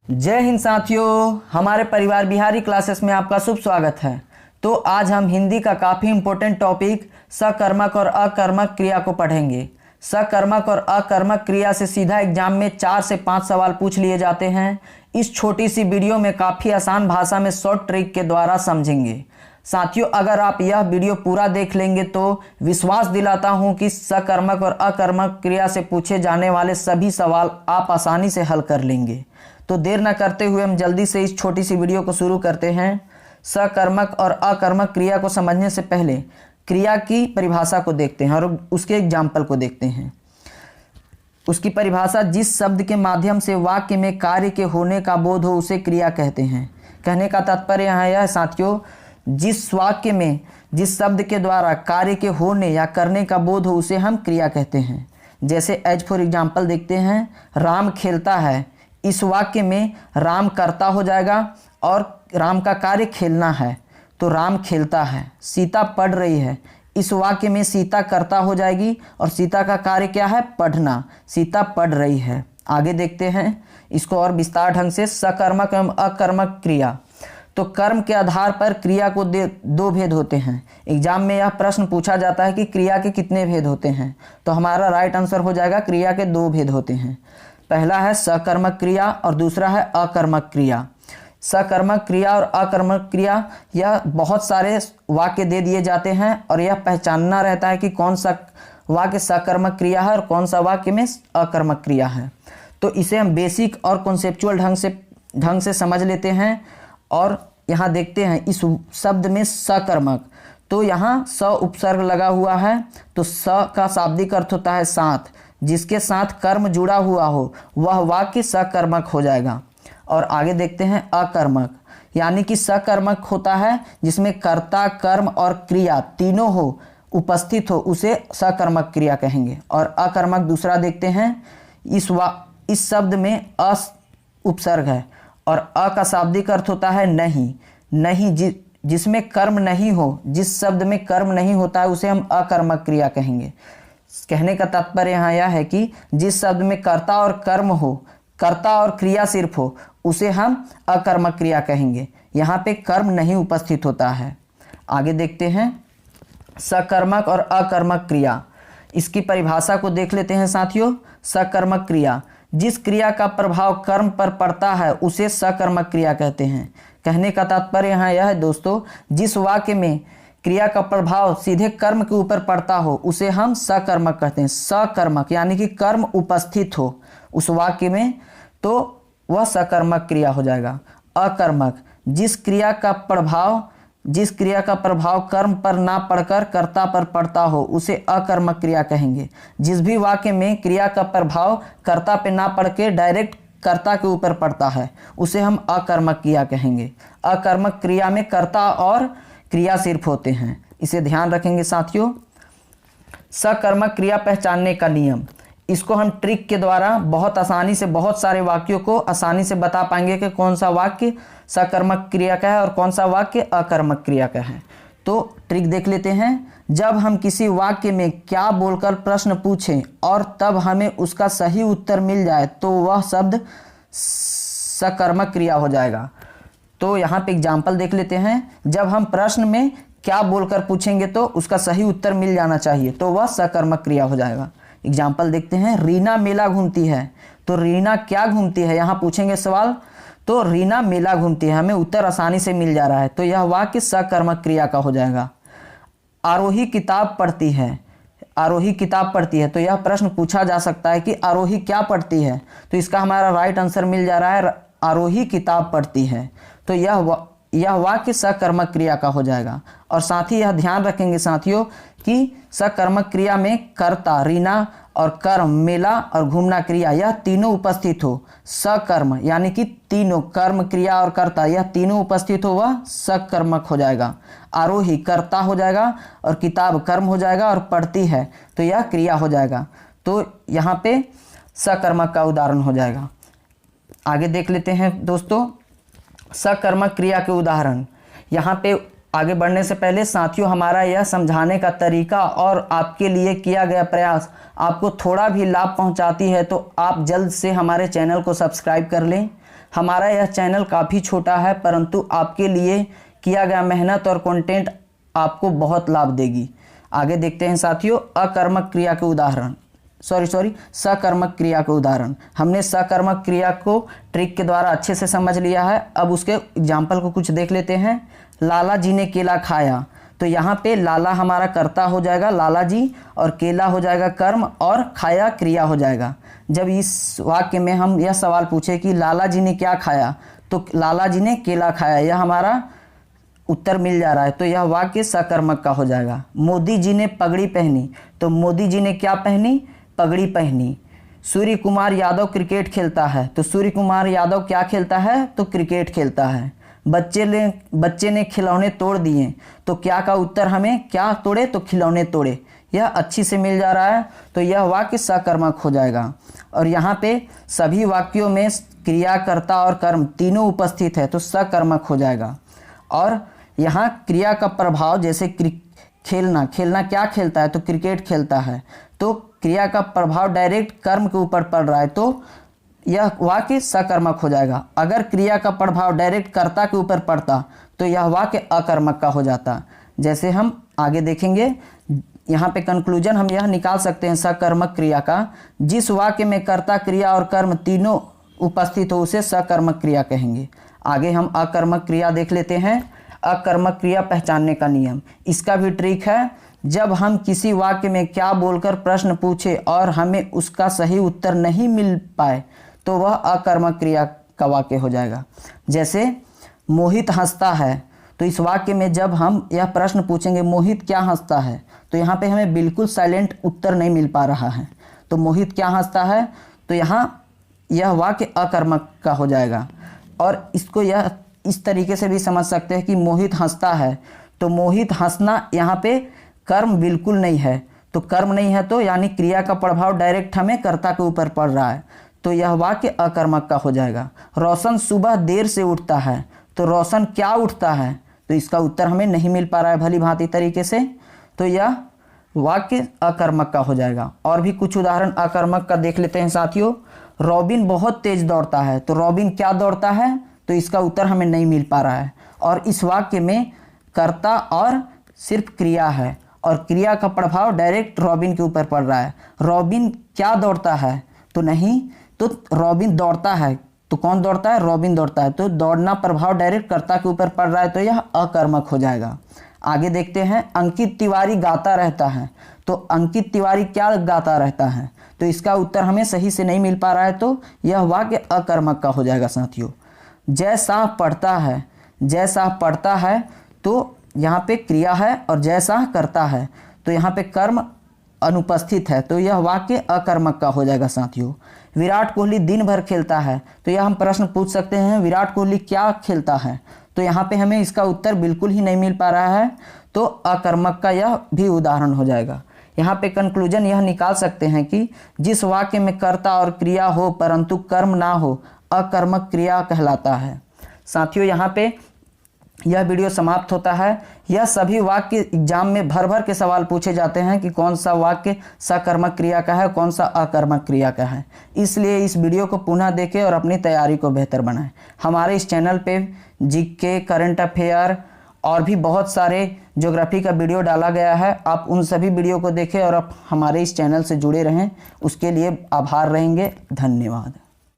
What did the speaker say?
जय हिंद साथियों, हमारे परिवार बिहारी क्लासेस में आपका शुभ स्वागत है। तो आज हम हिंदी का काफ़ी इम्पोर्टेंट टॉपिक सकर्मक और अकर्मक क्रिया को पढ़ेंगे। सकर्मक और अकर्मक क्रिया से सीधा एग्जाम में 4 से 5 सवाल पूछ लिए जाते हैं। इस छोटी सी वीडियो में काफ़ी आसान भाषा में शॉर्ट ट्रिक के द्वारा समझेंगे। साथियों, अगर आप यह वीडियो पूरा देख लेंगे तो विश्वास दिलाता हूं कि सकर्मक और अकर्मक क्रिया से पूछे जाने वाले सभी सवाल आप आसानी से हल कर लेंगे। तो देर न करते हुए हम जल्दी से इस छोटी सी वीडियो को शुरू करते हैं। सकर्मक और अकर्मक क्रिया को समझने से पहले क्रिया की परिभाषा को देखते हैं और उसके एग्जाम्पल को देखते हैं। उसकी परिभाषा, जिस शब्द के माध्यम से वाक्य में कार्य के होने का बोध हो उसे क्रिया कहते हैं। कहने का तात्पर्य यहाँ यह है साथियों, जिस वाक्य में जिस शब्द के द्वारा कार्य के होने या करने का बोध हो उसे हम क्रिया कहते हैं। जैसे एज फॉर एग्जाम्पल देखते हैं, राम खेलता है। इस वाक्य में राम कर्ता हो जाएगा और राम का कार्य खेलना है, तो राम खेलता है। सीता पढ़ रही है। इस वाक्य में सीता कर्ता हो जाएगी और सीता का कार्य क्या है? पढ़ना। सीता पढ़ रही है। आगे देखते हैं इसको और विस्तार ढंग से। सकर्मक एवं अकर्मक क्रिया, तो कर्म के आधार पर क्रिया को दो भेद होते हैं। एग्जाम में यह प्रश्न पूछा जाता है कि क्रिया के कितने भेद होते हैं, तो हमारा राइट आंसर हो जाएगा क्रिया के 2 भेद होते हैं। पहला है सकर्मक क्रिया और दूसरा है अकर्मक क्रिया। सकर्मक क्रिया और अकर्मक क्रिया, यह बहुत सारे वाक्य दे दिए जाते हैं और यह पहचानना रहता है कि कौन सा वाक्य सकर्मक क्रिया है और कौन सा वाक्य में अकर्मक क्रिया है। तो इसे हम बेसिक और कॉन्सेप्चुअल ढंग से समझ लेते हैं। और यहाँ देखते हैं इस शब्द में सकर्मक, तो यहाँ स उपसर्ग लगा हुआ है, तो स का शाब्दिक अर्थ होता है साथ। जिसके साथ कर्म जुड़ा हुआ हो वह वाक्य सकर्मक हो जाएगा। और आगे देखते हैं अकर्मक, यानी कि सकर्मक होता है जिसमें कर्ता, कर्म और क्रिया तीनों हो, उपस्थित हो, उसे सकर्मक क्रिया कहेंगे। और अकर्मक दूसरा देखते हैं, इस शब्द में अ उपसर्ग है और अ का शाब्दिक अर्थ होता है नहीं। जिसमें कर्म नहीं हो, जिस शब्द में कर्म नहीं होता है उसे हम अकर्मक क्रिया कहेंगे। कहने का तात्पर्य यहाँ यह है कि जिस शब्द में कर्ता और कर्म हो, कर्ता और क्रिया सिर्फ हो, उसे हम अकर्मक क्रिया कहेंगे। यहाँ पे कर्म नहीं उपस्थित होता है। आगे देखते हैं सकर्मक और अकर्मक क्रिया। इसकी परिभाषा को देख लेते हैं साथियों। सकर्मक क्रिया, जिस क्रिया का प्रभाव कर्म पर पड़ता है उसे सकर्मक क्रिया कहते हैं। कहने का तात्पर्य यहाँ यह है दोस्तों, जिस वाक्य में क्रिया का प्रभाव सीधे कर्म के ऊपर पड़ता हो उसे हम सकर्मक कहते हैं। सकर्मक यानी कि कर्म उपस्थित हो उस वाक्य में, तो वह सकर्मक क्रिया हो जाएगा। अकर्मक, जिस क्रिया का प्रभाव कर्म पर ना पड़कर कर्ता पर पड़ता हो उसे अकर्मक क्रिया कहेंगे। जिस भी वाक्य में क्रिया का प्रभाव कर्ता पे ना पड़ के डायरेक्ट कर्ता के ऊपर पड़ता है उसे हम अकर्मक क्रिया कहेंगे। अकर्मक क्रिया में कर्ता और क्रिया सिर्फ होते हैं, इसे ध्यान रखेंगे साथियों। सकर्मक क्रिया पहचानने का नियम, इसको हम ट्रिक के द्वारा बहुत आसानी से बहुत सारे वाक्यों को आसानी से बता पाएंगे कि कौन सा वाक्य सकर्मक क्रिया का है और कौन सा वाक्य अकर्मक क्रिया का है। तो ट्रिक देख लेते हैं। जब हम किसी वाक्य में क्या बोलकर प्रश्न पूछें और तब हमें उसका सही उत्तर मिल जाए तो वह शब्द सकर्मक क्रिया हो जाएगा। तो यहाँ पे एग्जाम्पल देख लेते हैं। जब हम प्रश्न में क्या बोलकर पूछेंगे तो उसका सही उत्तर मिल जाना चाहिए, तो वह सकर्मक क्रिया हो जाएगा। एग्जाम्पल देखते हैं। रीना मेला घूमती है, तो रीना क्या घूमती है, यहाँ पूछेंगे सवाल, तो रीना मेला घूमती है, हमें उत्तर आसानी से मिल जा रहा है, तो यह वाक्य सकर्मक क्रिया का हो जाएगा। आरोही किताब पढ़ती है, आरोही किताब पढ़ती है, तो यह प्रश्न पूछा जा सकता है कि आरोही क्या पढ़ती है, तो इसका हमारा राइट आंसर मिल जा रहा है आरोही किताब पढ़ती है, तो यह वाक्य सकर्मक क्रिया का हो जाएगा। और साथ ही यह ध्यान रखेंगे साथियों कि सकर्मक क्रिया में कर्ता रीना और कर्म मेला और घूमना क्रिया यह तीनों उपस्थित हो। सकर्म यानी कि तीनों कर्म, क्रिया और कर्ता यह तीनों उपस्थित हो, वह सकर्मक हो जाएगा। आरोही कर्ता हो जाएगा और किताब कर्म हो जाएगा और पढ़ती है तो यह क्रिया हो जाएगा। तो यहाँ पे सकर्मक का उदाहरण हो जाएगा। आगे देख लेते हैं दोस्तों सकर्मक क्रिया के उदाहरण। यहाँ पे आगे बढ़ने से पहले साथियों, हमारा यह समझाने का तरीका और आपके लिए किया गया प्रयास आपको थोड़ा भी लाभ पहुंचाती है तो आप जल्द से हमारे चैनल को सब्सक्राइब कर लें। हमारा यह चैनल काफ़ी छोटा है, परंतु आपके लिए किया गया मेहनत और कंटेंट आपको बहुत लाभ देगी। आगे देखते हैं साथियों, अकर्मक क्रिया के उदाहरण, सकर्मक क्रिया के उदाहरण। हमने सकर्मक क्रिया को ट्रिक के द्वारा अच्छे से समझ लिया है। अब उसके एग्जाम्पल को कुछ देख लेते हैं। लाला जी ने केला खाया, तो यहाँ पे लाला हमारा कर्ता हो जाएगा, लाला जी, और केला हो जाएगा कर्म, और खाया क्रिया हो जाएगा। जब इस वाक्य में हम यह सवाल पूछे कि लाला जी ने क्या खाया, तो लाला जी ने केला खाया, यह हमारा उत्तर मिल जा रहा है, तो यह वाक्य सकर्मक का हो जाएगा। मोदी जी ने पगड़ी पहनी, तो मोदी जी ने क्या पहनी, पगड़ी पहनी। सूर्य कुमार यादव क्रिकेट खेलता है, तो सूर्य कुमार यादव क्या खेलता है, तो क्रिकेट खेलता है। बच्चे ने खिलौने तोड़ दिए, तो क्या का उत्तर हमें क्या तोड़े, तो खिलौने तोड़े। यह अच्छी से मिल जा रहा है, तो यह वाक्य सकर्मक हो जाएगा। और यहाँ पे सभी वाक्यों में क्रिया, कर्ता और कर्म तीनों उपस्थित है, तो सकर्मक हो जाएगा। और यहाँ क्रिया का प्रभाव, जैसे खेलना क्या खेलता है, तो क्रिकेट खेलता है, तो क्रिया का प्रभाव डायरेक्ट कर्म के ऊपर पड़ रहा है, तो यह वाक्य सकर्मक हो जाएगा। अगर क्रिया का प्रभाव डायरेक्ट कर्ता के ऊपर पड़ता, तो यह वाक्य अकर्मक का हो जाता। जैसे हम आगे देखेंगे, यहाँ पे कंक्लूजन हम यह निकाल सकते हैं सकर्मक क्रिया का, जिस वाक्य में कर्ता, क्रिया और कर्म तीनों उपस्थित हो उसे सकर्मक क्रिया कहेंगे। आगे हम अकर्मक क्रिया देख लेते हैं। अकर्मक क्रिया पहचानने का नियम, इसका भी ट्रिक है। जब हम किसी वाक्य में क्या बोलकर प्रश्न पूछे और हमें उसका सही उत्तर नहीं मिल पाए, तो वह अकर्मक क्रिया का वाक्य हो जाएगा। जैसे मोहित हंसता है, तो इस वाक्य में जब हम यह प्रश्न पूछेंगे मोहित क्या हंसता है, तो यहाँ पे हमें बिल्कुल साइलेंट उत्तर नहीं मिल पा रहा है, तो मोहित क्या हंसता है, तो यहाँ यह वाक्य अकर्मक का हो जाएगा। और इसको यह इस तरीके से भी समझ सकते हैं कि मोहित हंसता है, तो मोहित हंसना यहाँ पे कर्म बिल्कुल नहीं है, तो कर्म नहीं है, तो यानी क्रिया का प्रभाव डायरेक्ट हमें कर्ता के ऊपर पड़ रहा है, तो यह वाक्य अकर्मक का हो जाएगा। रोशन सुबह देर से उठता है, तो रोशन क्या उठता है, तो इसका उत्तर हमें नहीं मिल पा रहा है भली भांति तरीके से, तो यह वाक्य अकर्मक का हो जाएगा। और भी कुछ उदाहरण अकर्मक का देख लेते हैं साथियों। रॉबिन बहुत तेज दौड़ता है, तो रॉबिन क्या दौड़ता है, तो इसका उत्तर हमें नहीं मिल पा रहा है। और इस वाक्य में कर्ता और सिर्फ क्रिया है, और क्रिया का प्रभाव डायरेक्ट रॉबिन के ऊपर पड़ रहा है। रॉबिन क्या दौड़ता है, तो नहीं, तो रॉबिन दौड़ता है, तो कौन दौड़ता है, रॉबिन दौड़ता है, तो दौड़ना प्रभाव डायरेक्ट कर्ता के ऊपर पड़ रहा है, तो यह अकर्मक हो जाएगा। आगे देखते हैं, अंकित तिवारी गाता रहता है, तो अंकित तिवारी क्या गाता रहता है, तो इसका उत्तर हमें सही से नहीं मिल पा रहा है, तो यह वाक्य अकर्मक का हो जाएगा साथियों। जय शाह पढ़ता है, तो यहाँ पे क्रिया है और जय शाह करता है, तो यहाँ पे कर्म अनुपस्थित है, तो यह वाक्य अकर्मक का हो जाएगा साथियों। विराट कोहली दिन भर खेलता है, तो यह हम प्रश्न पूछ सकते हैं विराट कोहली क्या खेलता है, तो यहाँ पे हमें इसका उत्तर बिल्कुल ही नहीं मिल पा रहा है, तो अकर्मक का यह भी उदाहरण हो जाएगा। यहाँ पे कंक्लूजन यह निकाल सकते हैं कि जिस वाक्य में कर्ता और क्रिया हो परंतु कर्म ना हो, अकर्मक क्रिया कहलाता है। साथियों, यहाँ पे यह वीडियो समाप्त होता है। यह सभी वाक्य एग्जाम में भर भर के सवाल पूछे जाते हैं कि कौन सा वाक्य सकर्मक क्रिया का है, कौन सा अकर्मक क्रिया का है। इसलिए इस वीडियो को पुनः देखें और अपनी तैयारी को बेहतर बनाएं। हमारे इस चैनल पे जीके, करंट अफेयर और भी बहुत सारे ज्योग्राफी का वीडियो डाला गया है। आप उन सभी वीडियो को देखें और आप हमारे इस चैनल से जुड़े रहें। उसके लिए आभार रहेंगे। धन्यवाद।